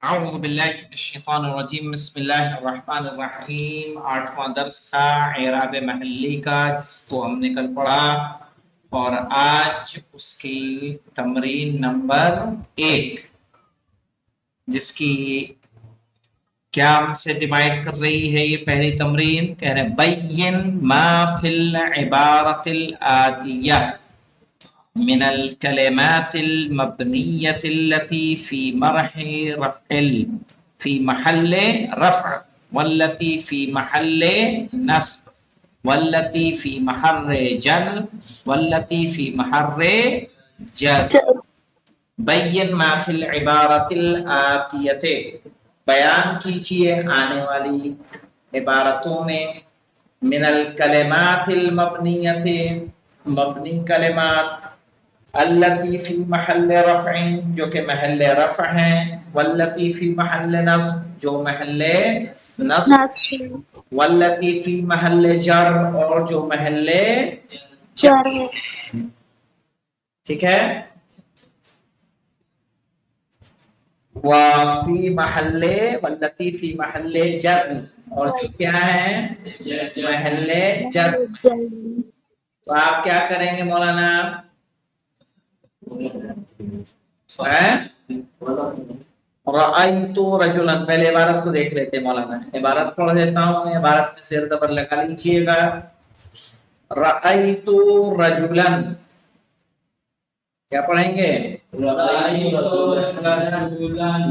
اعوذ باللہ من الشیطان الرجیم بسم اللہ الرحمن الرحیم 8واں درس تھا اعراب محلی کا جس کو ہم نے کل پڑھا اور آج اس کی تمرین نمبر 1 جس کی کیا ہم سے ڈیوائیڈ کر رہی ہے یہ پہلی تمرین کہہ رہے بین ما فی العبارت الآتیہ من الكلمات المبنية التي في محل رفع والتي في محل نصب والتي في محل جر والتي في محل جزم بین ما فی العبارت الآتیہ بیان کیجئے آنے والی عبارتوں میں من الکلمات المبنیت مبنی کلمات التی فی محل رفع جو کہ محل رفع ہیں والتی فی محل نصب جو محل نصب والتی فی محل جر اور جو محل جر ٹھیک ہے وفی محل والتی فی محل جزم اور جو کیا ہے محل جزم تو آپ کیا کریں گے مولانا رأیت رجلا پہلے عبارت کو دیکھ لیتے مولانا عبارت پڑھ دیتا ہوں میں عبارت میں زیر زبر لگا لیجیے گا رأیت رجلا کیا پڑھیں گے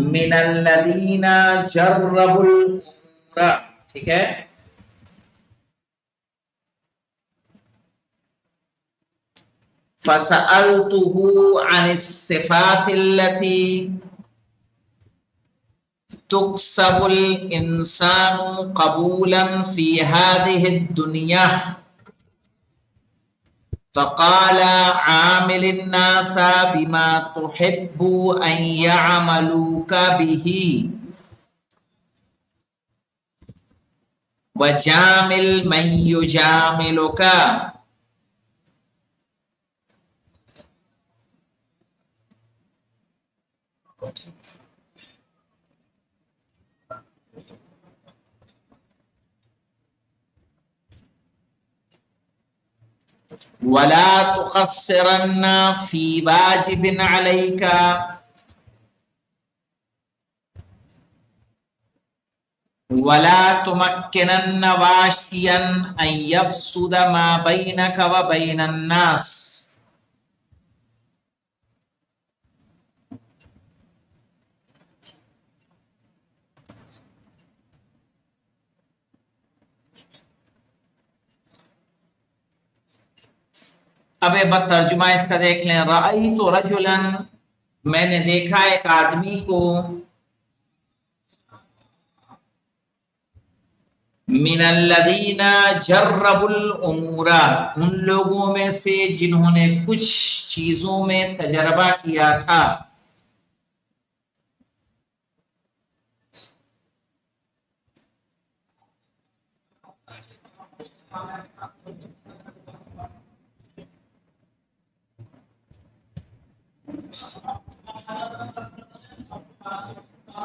من الذین جربوا الامور ٹھیک ہے فسألته عن الصفات التي تكسب الإنسان قبولا في هذه الدنيا فقال عامل الناس بما تحب أن يعملوك به وجامل من يجاملك ولا تقصرن في واجب عليك ولا تمكنن واشيا أن يفسد ما بينك وبين الناس اب ترجمہ اس کا دیکھ لیں رأیت رجلا میں نے دیکھا ایک آدمی کو من الذین جربوا الامور ان لوگوں میں سے جنہوں نے کچھ چیزوں میں تجربہ کیا تھا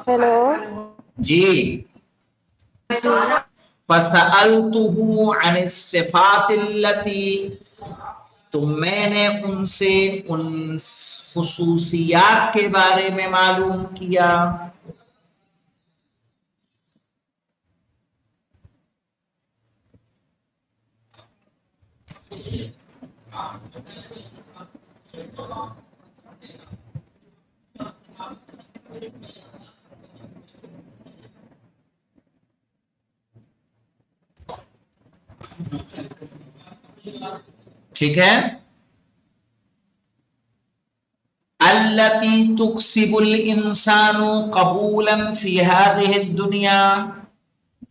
ہیلو جی فَسَأَلْتُهُ عَنِ الصِّفَاتِ الَّتِي تو میں نے ان سے ان خصوصیات کے بارے میں معلوم کیا ٹھیک ہے التی تکسب الانسان قبولا فی هذه الدنیا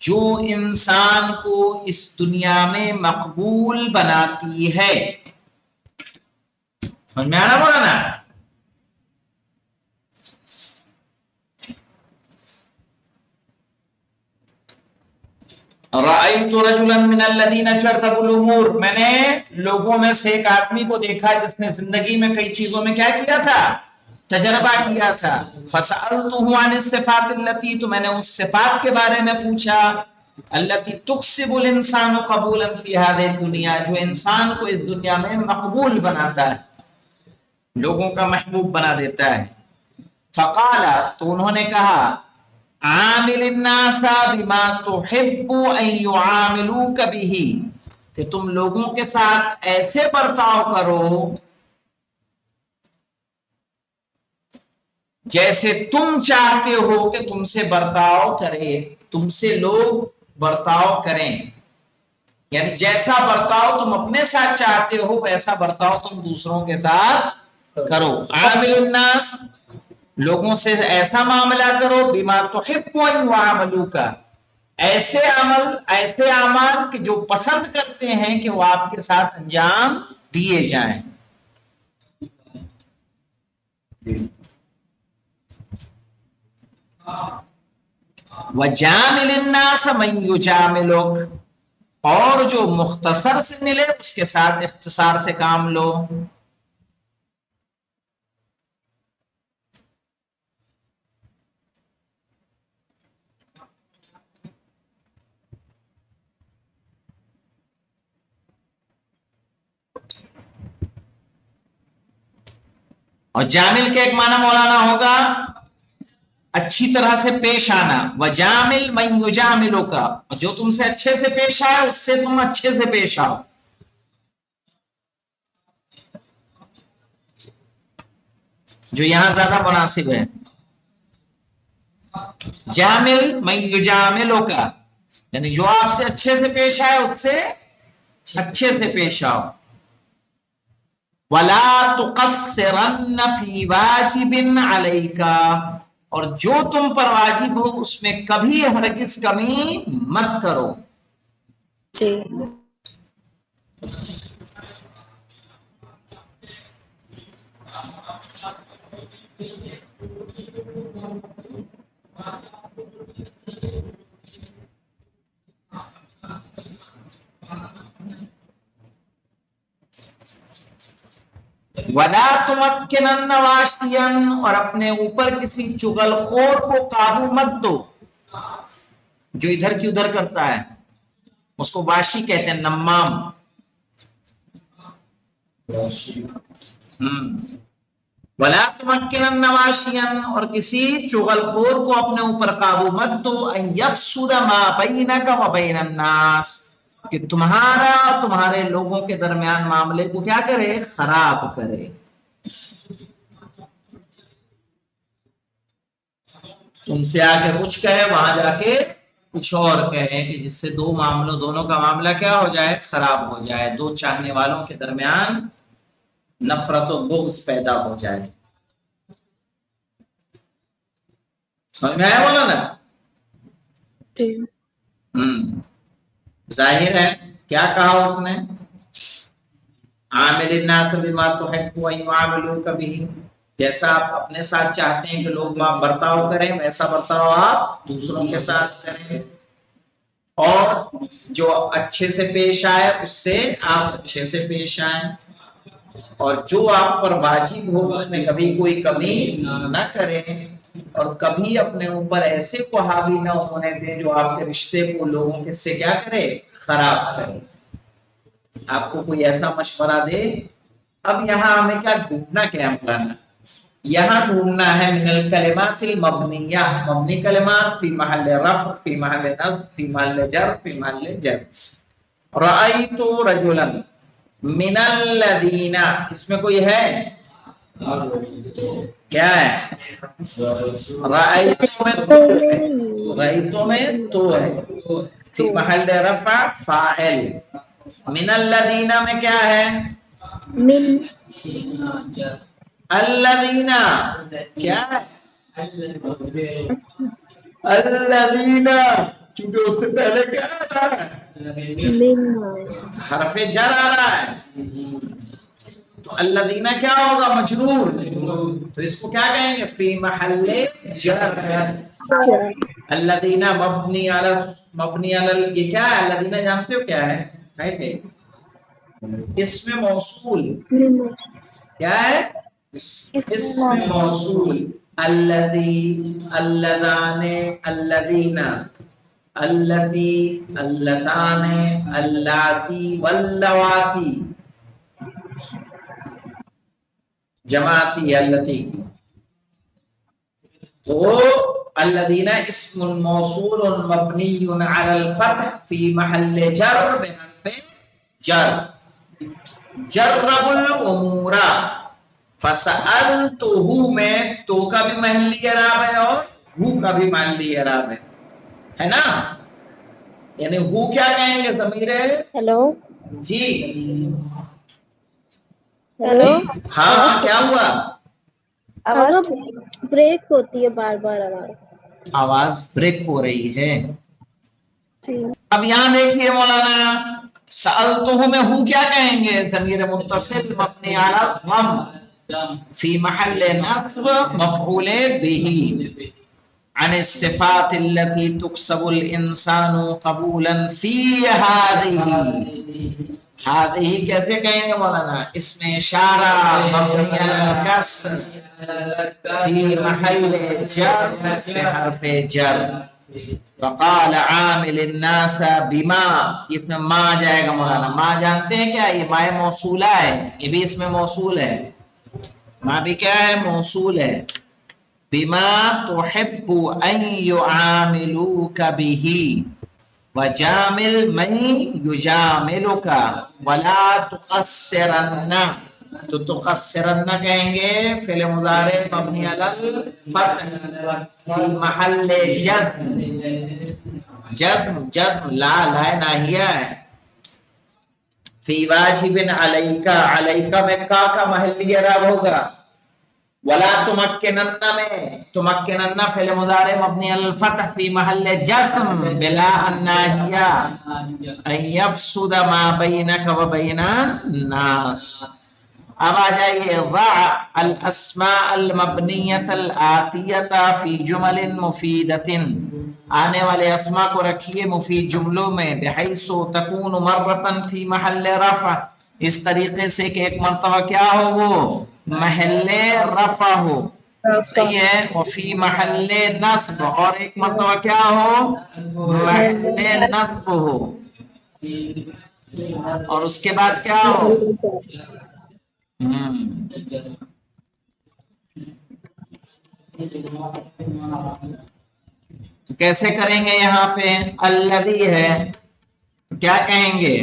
جو انسان کو اس دنیا میں مقبول بناتی ہے سمجھ میں آنا پڑا نا رأیت رجلا من الذین جربوا الامور میں نے لوگوں میں سے ایک آدمی کو دیکھا جس نے زندگی میں کئی چیزوں میں کیا کیا تھا تجربہ کیا تھا. فسألته عن الصفات التي، تو میں نے اس صفات کے بارے میں پوچھا، التي تكسب الانسان قبولا في هذه الدنيا، جو انسان کو اس دنیا میں مقبول بناتا ہے، لوگوں کا محبوب بنا دیتا ہے. فقال، تو انہوں نے کہا، عامل الناس بما تحب ان يعاملوك به، کہ تم لوگوں کے ساتھ ایسے برتاؤ کرو جیسے تم چاہتے ہو کہ تم سے برتاؤ کرے، تم سے لوگ برتاؤ کریں. یعنی جیسا برتاؤ تم اپنے ساتھ چاہتے ہو ویسا برتاؤ تم دوسروں کے ساتھ کرو. عامل الناس، لوگوں سے ایسا معاملہ کرو، بما تحب ان يعاملوك، ایسے اعمال کہ جو پسند کرتے ہیں کہ وہ آپ کے ساتھ انجام دیے جائیں. وَجَامِلِ النَّاسَ مَن يُجَامِلُكَ، اور جو مختصر سے ملے اس کے ساتھ اختصار سے کام لو. اور جامل کے ایک معنی مولانا ہوگا اچھی طرح سے پیش آنا. وَجَامِلْ مَن يُجَامِلُكَ، جو تم سے اچھے سے پیش آئے اس سے تم اچھے سے پیش آؤ. جو یہاں زیادہ مناسب ہے. جامل من یجاملک، یعنی جو آپ سے اچھے سے پیش آئے اس سے اچھے سے پیش آؤ. وَلَا تُقَصِّرَنَّ فِي وَاجِبٍ عَلَيْكَ، اور جو تم پر واجب ہو اس میں کبھی ہرگز کمی مت کرو. جی وَلَا تُمَكِّنَنَّ وَاشِيًا، اور اپنے اوپر کسی چغل خور کو قابو مت دو، جو ادھر کی ادھر کرتا ہے اس کو واشی کہتے ہیں، نمام. وَلَا تُمَكِّنَنَّ وَاشِيًا، اور کسی چغل خور کو اپنے اوپر قابو مت دو. أَن يَفْسُدَ مَا بَيْنَكَ وَبَيْنَ النَّاسِ، کہ تمہارا اور تمہارے لوگوں کے درمیان معاملے کو کیا کرے؟ خراب کرے. تم سے آ کے کچھ کہے، وہاں جا کے کچھ اور کہے، کہ جس سے دونوں کا معاملہ کیا ہو جائے؟ خراب ہو جائے. دو چاہنے والوں کے درمیان نفرت و بغض پیدا ہو جائے. سمجھ میں آیا بولا نا؟ جی ظاہر ہے کیا کہا اس نے؟ عامل الناس بما تحب ان يعاملوك به، جیسا آپ اپنے ساتھ چاہتے ہیں کہ لوگ برتاؤ کریں ویسا برتاؤ آپ دوسروں کے ساتھ کریں. اور جو اچھے سے پیش آئے اس سے آپ اچھے سے پیش آئیں. اور جو آپ پر واجب ہو اس میں کبھی کوئی کمی نہ کریں، اور کبھی اپنے اوپر ایسے کو حاوی نہ ہونے دیں جو آپ کے رشتے کو لوگوں کے سے کیا کرے؟ خراب کرے. آپ کو کوئی ایسا مشورہ دے. اب یہاں ہمیں کیا ڈھونڈنا کیا مولانا؟ یہاں ڈھونڈنا ہے من الکلمات المبنیہ، مبنی کلمات فی محل رفع، فی محل نصب، فی محل جر، فی محل جر. رأیت رجلا من الذین، اس میں کوئی ہے؟ کیا ہے؟ رأیتو میں تو ہے، رأیتو میں تو ہے. فی محل رفع فاعل. من الذین میں کیا ہے؟ من الذین کیا ہے؟ الذین، چونکہ اس سے پہلے کیا آ رہا ہے؟ من حرف جر آ رہا ہے. تو الذین کیا ہوگا؟ مجرور. تو اس کو کیا کہیں گے؟ فی محل جر. الذین مبنی علی، یہ کیا ہے؟ الذین جانتے ہو کیا ہے کہ اس میں موصول من کیا ہے؟ اسم موصول الذی اللذان الذین اللتی اللتان اللاتی واللواتی جماعتی اللتی تو الذین اسم موصول مبنی علی الفتح فی محل جر بحرف جر جرب الامور فسألتہ میں تو کا بھی محلی اعراب ہے اور ہو کا بھی محلی اعراب ہے نا، یعنی ہو کیا کہیں گے ضمیر ہے ہیلو جی ہیلو ہاں کیا ہوا، آواز بریک ہوتی ہے بار بار آواز بریک ہو رہی ہے۔ جی اب یہاں دیکھیے مولانا سألتہ میں ہو کیا کہیں گے، ضمیر متصل مبنی علی الضم فی محل نصب مفعول به عن الصفات التي تكسب الانسان قبولا في هذه کیسے کہیں گے مولانا، اسم اشارہ مبنی علی الکسر فی محل جر بحرف جر، فقال عامل الناس بما، اس میں ما جائے گا مولانا، ما جانتے ہیں کیا، یہ ما موصولہ ہے، یہ بھی اس میں موصول ہے، ما بھی کیا ہے موصول ہے، بما تحب ان يعاملوك به وجامل من يجاملك ولا تقصرن، تو تقصرن کہیں گے فعل مضارع مبنی علی الفتح فی محل جزم لا ناہیہ ہے، فی واجب علیکا، علیکا میں کا محلی اعراب ہوگا، ولا تمکنن میں تمکنن فعل مضارع مبنی علی الفتح فی محل جزم بلا الناہیہ ان یفسد ما بینک و بین الناس۔ اب آ جائیے ضع الاسماء المبنیۃ الآتیۃ فی جمل مفیدۃ، آنے والے اسماء کو رکھیے مفید جملوں میں، بحیث تکون مرۃ فی محل رفع، اس طریقے سے کہ ایک مرتبہ کیا ہو وہ محل رفع ہو، صحیح ہے، وفی محل نصب، اور ایک مرتبہ کیا ہو محل نصب ہو، اور اس کے بعد کیا ہو تو کیسے کریں گے، یہاں پہ الذی ہے تو کیا کہیں گے،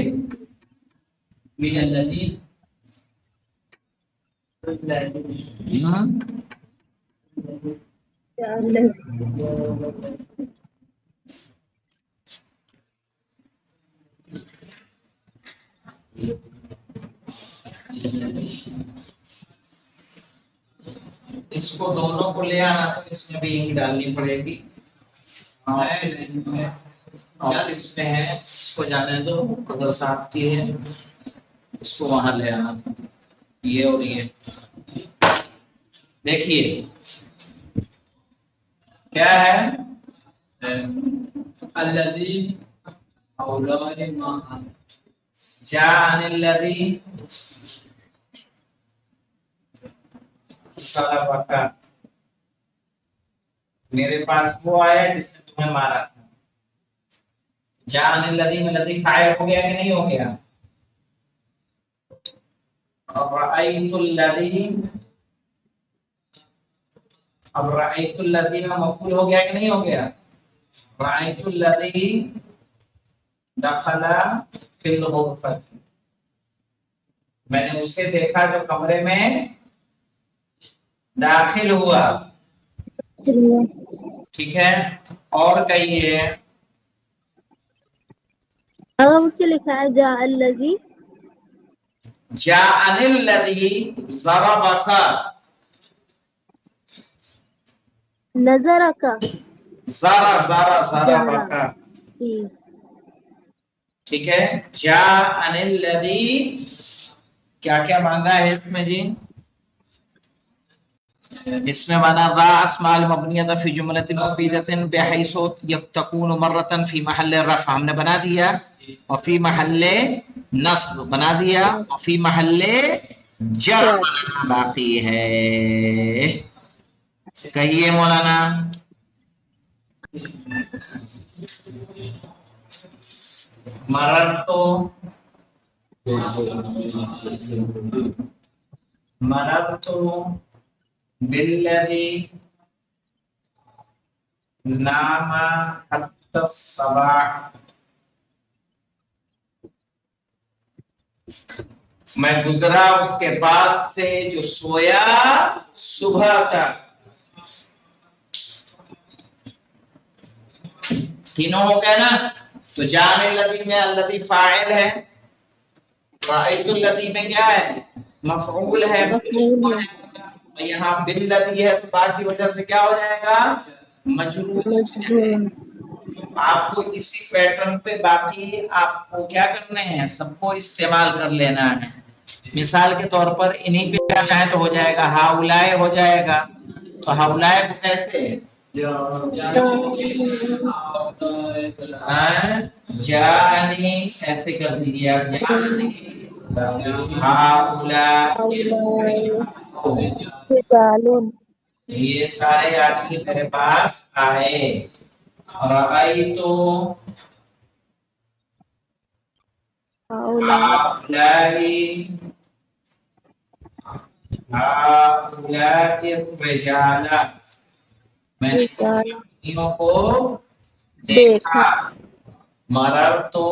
اس کو دونوں کو لے آنا تو اس میں بھی انک ڈالنی پڑے گی، اور اس میں ہے اس کو جانے دو، اگر صاحب کی ہے اس کو وہاں لے آنا، یہ اور یہ دیکھیے کیا ہے، الذی جاء الذی سلبکا، میرے پاس وہ آیا جس نے تمہیں مارا تھا، جاء الذی میں الذی فاعل ہو گیا کہ نہیں ہو گیا، اب رأیت الذی، اب رأیت الذی میں مفعول ہو گیا کہ نہیں ہو گیا، رأیت الذی دخل فی الغرفہ، میں نے اسے دیکھا جو کمرے میں داخل ہوا، ٹھیک ہے، اور کہیے سے لکھا ہے جاء الذی، جاء الذی ضربک، نظر کا ضربک، ٹھیک ہے، جاء الذی کیا کیا مانگا ہے اس میں جی، اس میں مانا ذا اسماء المبنیۃ فی جملۃ مفیدۃ بحیث تکون مرۃ فی محل رفع، ہم نے بنا دیا، وفی محل نصب بنا دیا، وفی محل جاء باقی ہے. کہیے مولانا. مررتو بالذی نام حتی الصباح. میں گزرا اس کے پاس سے جو سویا صبح تک. تینوں ہو گئے نا. تو جان الذی میں الذی فاعل ہے, رأیت الذی میں کیا ہے, مفعول ہے. یہاں بالذی ہے تو بعد کی وجہ سے کیا ہو جائے گا, مجرور ہو جائے گا. آپ کو اسی پیٹرن پہ باقی آپ کو کیا کرنے ہیں, سب کو استعمال کر لینا ہے. مثال کے طور پر انہی پہ چاہے تو ہو جائے گا, ہاؤلائے ہو جائے گا. تو ہاؤلائے کو کیسے جانی ایسے کر دیجیے آپ, جانی یہ سارے آدمی میرے پاس آئے. اور آئی تو رجالا, میں نے آدمیوں کو دیکھا. مرر تو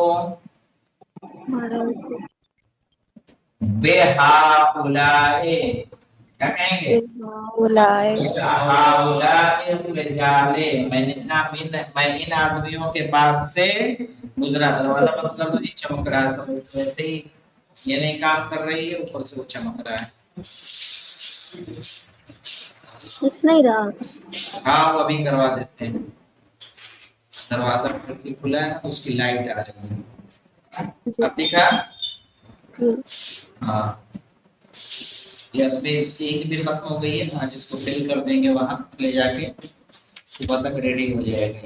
بے ہاؤلائے, کیا کہیں گے, ہاؤلائے رجالے, میں ان آدمیوں کے پاس سے گزرا. دروازہ بند کر دو, یہ چمک رہا ہے سب ویسے ہی, یہ نہیں کام کر رہی ہے, اوپر سے وہ چمک رہا ہے. کچھ نہیں رہا. ہاں وہ ابھی کروا دیتے ہیں. دروازہ کھلا ہے تو اس کی لائٹ آ رہی ہے. اب دیکھا. ہاں یس بیس ایک بھی ختم ہو گئی ہے نا, جس کو فل کر دیں گے وہاں لے جا کے, صبح تک ریڈی ہو جائے گا.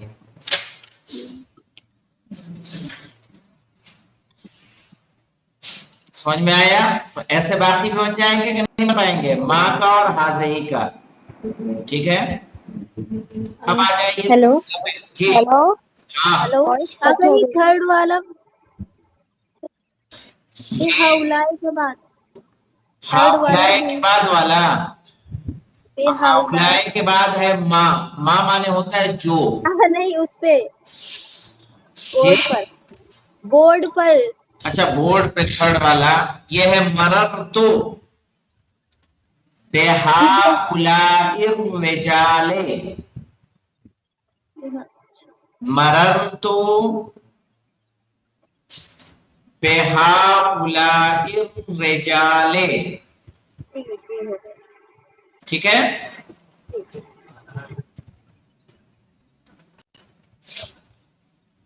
سمجھ میں آیا؟ ایسے باقی بھی بن جائیں گے کہ نہیں بن پائیں گے, ماں کا اور حاضری کا. ٹھیک ہے, اب آ جائیے. ہیلو جی ہاں ہیلو, آپ یہ تھرڈ والا ہاؤلائے کے بعد ہاؤلائے کے بعد والا, ہاؤلائے ہاؤلائے کے بعد ہے ماں. ماں مانے ہوتا ہے جو, نہیں اس پہ جی بورڈ پر. اچھا بورڈ پہ تھرڈ والا یہ ہے مررتو بہؤلاء الرجال. مررتو بہؤلاء الرجال. ٹھیک ہے.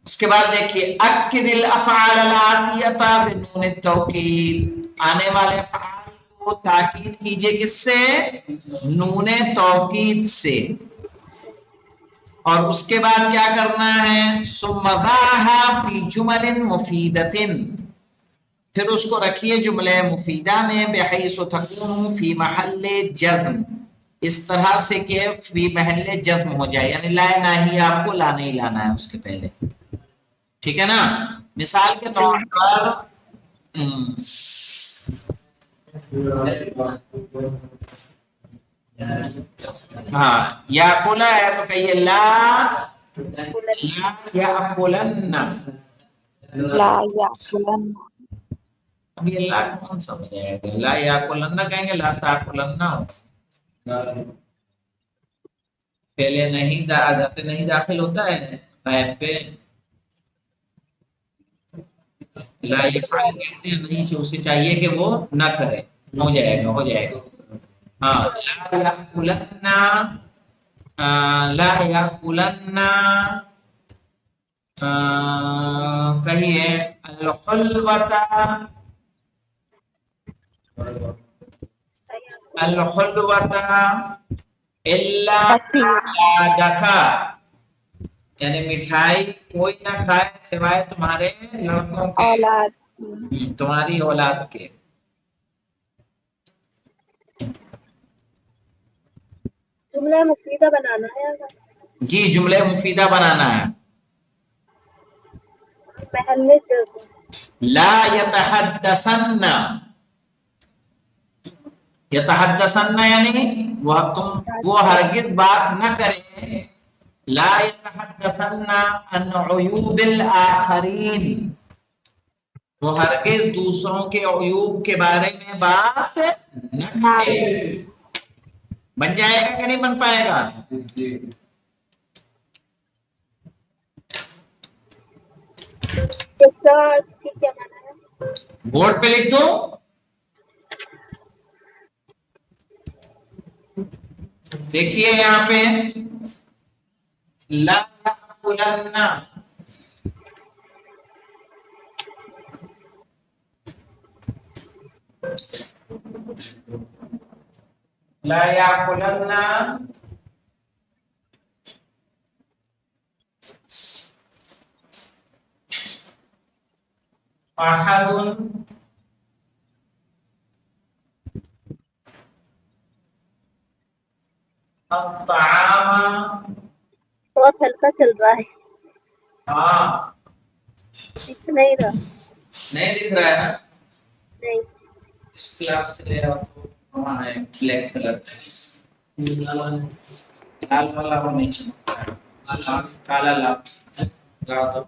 اس کے بعد دیکھیے اکد الافعال الاتیہ بنون التوکید, آنے والے افعال کو تاکید کیجئے کس سے, نون توکید سے. اور اس کے بعد کیا کرنا ہے, ثم ضعها فی جمل مفیدۃ, پھر اس کو رکھیے جملہ مفیدہ میں, بحیث تکون فی محل جزم, اس طرح سے کہ فی محل جزم ہو جائے, یعنی لا ناہی آپ کو لا نہیں لانا ہے اس کے پہلے. ٹھیک ہے نا. مثال کے طور پر ہاں یا کلا ہے تو کہیے لا یاکلن. لا یاکلن. اب یہ لا کون سا ہو جائے گا, لا یاکلن کہیں گے, لا تاکلن ہو. پہلے نہیں نہیں داخل ہوتا ہے قید پہ, لا یفعل کہتے ہیں, نہیں اسے چاہیے کہ وہ نہ کرے. ہو جائے گا, ہو جائے گا. ہاں لا یاکلن, لا یاکلن کہیے الحلوۃ, الحلوۃ الا اولادک, یعنی مٹھائی کوئی نہ کھائے سوائے تمہارے لڑکوں کے, اولاد. تمہاری اولاد کے. جملہ مفیدہ بنانا ہے اگر جی جملے مفیدہ بنانا ہے. محلے سے لا یتحدثن، یتحدثن یعنی وہ ہرگز بات نہ کریں. لا یتحدثن عن عیوب الآخرین، وہ ہرگز دوسروں کے عیوب کے بارے میں بات نہ کریں. بن جائے گا کہ نہیں بن پائے گا؟ کیا مانا ہے؟ بورڈ پہ لکھ دو. دیکھیے یہاں پہ لا یأکلن، لا یأکلن احد الطعام. بہت ہلکا چل رہا ہے، ہاں دکھ نہیں رہا. نہیں دکھ رہا ہے نا؟ نہیں اس کلاس سے لے آپ کو وہاں ہے بلیک کلر لال والا وہ نہیں چمکتا ہے، کالا لگا دو.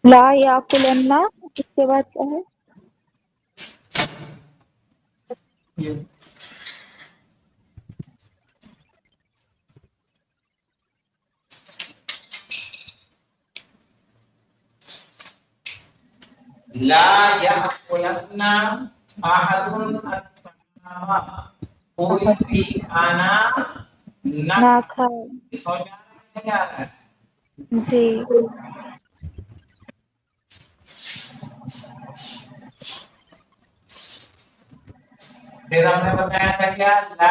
لا یاکلن، اس کے بعد کیا ہے؟ لا یأکلن احد الطعام، کوئی بھی کھانا نہ نہ کھائے. سمجھ میں نہیں آ رہا ہے. جی پھر ہم نے بتایا تھا کیا؟ لا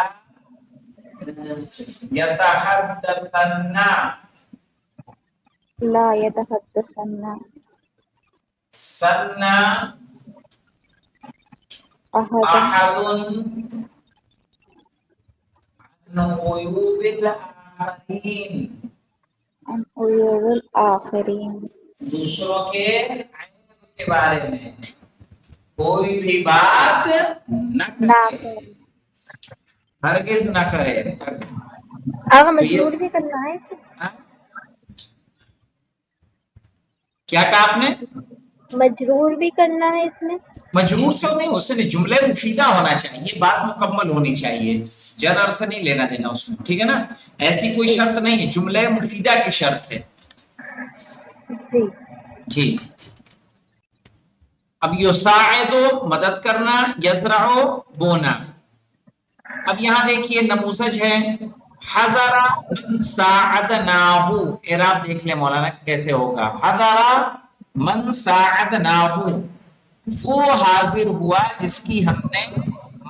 یتحدثن، لا یتحدثن سن احد احد عن عیوب الآخرین، عن عیوب الآخرین. دوسروں کے عیب کے بارے میں کوئی بھی بات نہ نہ کرے، کرے. ہرگز نہ کرے. آگا مجرور بھی کرنا ہے. کیا کہا آپ نے؟ مجرور بھی کرنا ہے اس میں. مجرور سے نہیں، اس نے جملے مفیدہ ہونا چاہیے، بات مکمل ہونی چاہیے، جر اور سے نہیں لینا دینا اس میں، ٹھیک ہے نا؟ ایسی کوئی شرط نہیں ہے، جملے مفیدہ کی شرط ہے. جی جی جی جی. اب یساعد مدد کرنا، یزرع بونا. اب یہاں دیکھیے نموذج ہے حضر من ساعدناہ، اعراب دیکھ لیں مولانا کیسے ہوگا. حضر من ساعدناہ، وہ حاضر ہوا جس کی ہم نے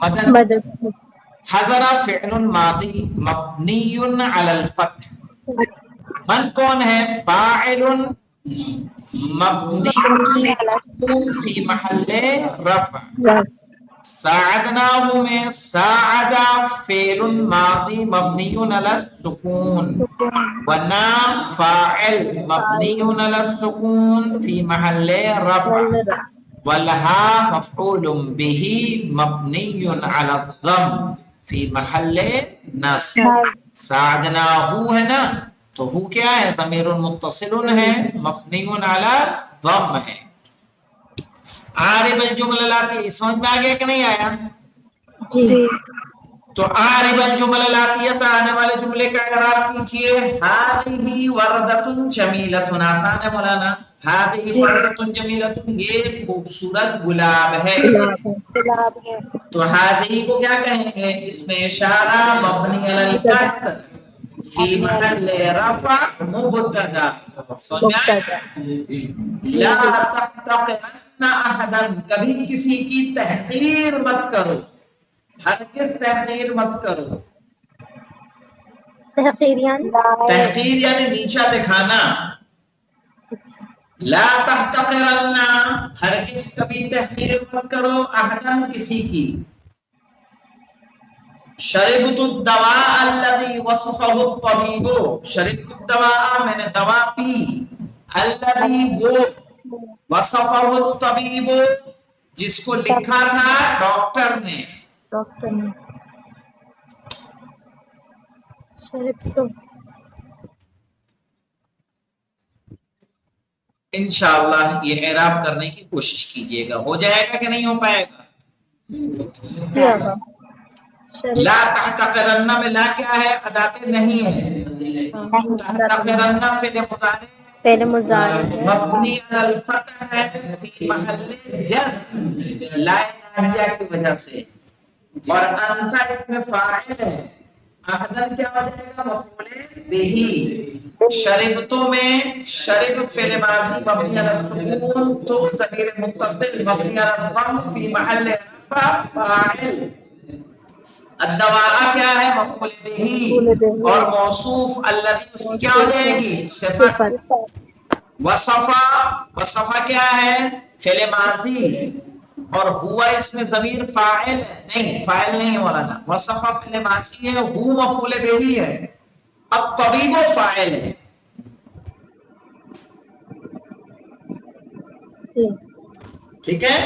مدد کی. حضر فعل ماضی مبنی علی الفتح. من کون ہے؟ فاعل مبنی فی محل رفع. ساعدناہ میں ساعد فعل ماضی مبنی علی السکون، ونا فاعل مبنی علی السکون فی محل رفع، والها مفعول به مبنی علی الضم فی محل نصب. ساعدناہ ہے نا، تو ہو کیا ہے؟ ضمیر متصل ہے مبنی علی ضم ہے. عارب الجمل لاتی، سمجھ میں آ گیا کہ نہیں آیا؟ جی تو عارب الجمل الاتیہ، آنے والے جملے کا اعراب کیجئے. ہذہ وردۃ جمیلۃ، آسان ہے مولانا. ہذہ وردۃ جمیلۃ، یہ خوبصورت گلاب ہے. گلاب ہے. تو ہذہ کو کیا کہیں گے؟ اس میں اشارہ مبنی علی الکسر فی محل رفع مبتدا. سمجھ میں آیا؟ لا تحتقرن احدا، کبھی کسی کی تحقیر مت کرو، ہرگز تحقیر مت کرو. تحقیر یعنی نیچا دکھانا. لا تحتقرن، ہرگز کبھی تحقیر مت کرو، احدا کسی کی. شربت الدواء الذي وصفه الطبيب، شربت الدواء میں نے دوا پی، الذي وہ، وصفه الطبيب جس کو لکھا تھا ڈاکٹر نے. ڈاکٹر نے شربت انشاءاللہ یہ اعراب کرنے کی کوشش کیجئے گا. ہو جائے گا کہ نہیں ہو پائے گا؟ کیا گا لا تحتقرن میں لا کیا ہے؟ ادات نہیں ہے. تحتقرن فعل مضارع پہلے مضارع ہے مبنی علی الفتح ہے فی محل جر لا ناہیہ کی وجہ سے، اور انت اس میں فاعل ہے. احدن کیا ہو جائے گا؟ مفعول بہ. شربتوں میں شرب فعل ماضی مبنی علی السکون، تو ضمیر متصل مبنی علی الضم فی محل رفع فاعل. الدواء کیا ہے؟ مفعول بہ، اور موصوف الذی اس کی کیا ہو جائے گی؟ صفت. وصفا، وصفا کیا ہے؟ فعل ماضی، اور ہوا اس میں ضمیر فاعل نہیں، فاعل نہیں ہے مولانا. وصفا فعل ماضی ہے، ہو مفعول بہ ہے، الطبیب فاعل ہے. ٹھیک ہے.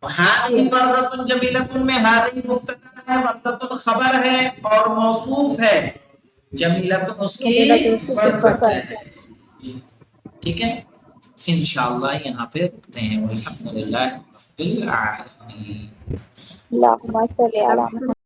ہذه بردۃ جمیلۃ میں ہذه مبتدا ہے، بردۃ خبر ہے اور موصوف ہے، جمیلۃ اس کی صفت ہے. ٹھیک ہے. انشاءاللہ یہاں پہ رکتے ہیں. والحمدللہ رب العالمین. اللہم صلی علی محمد.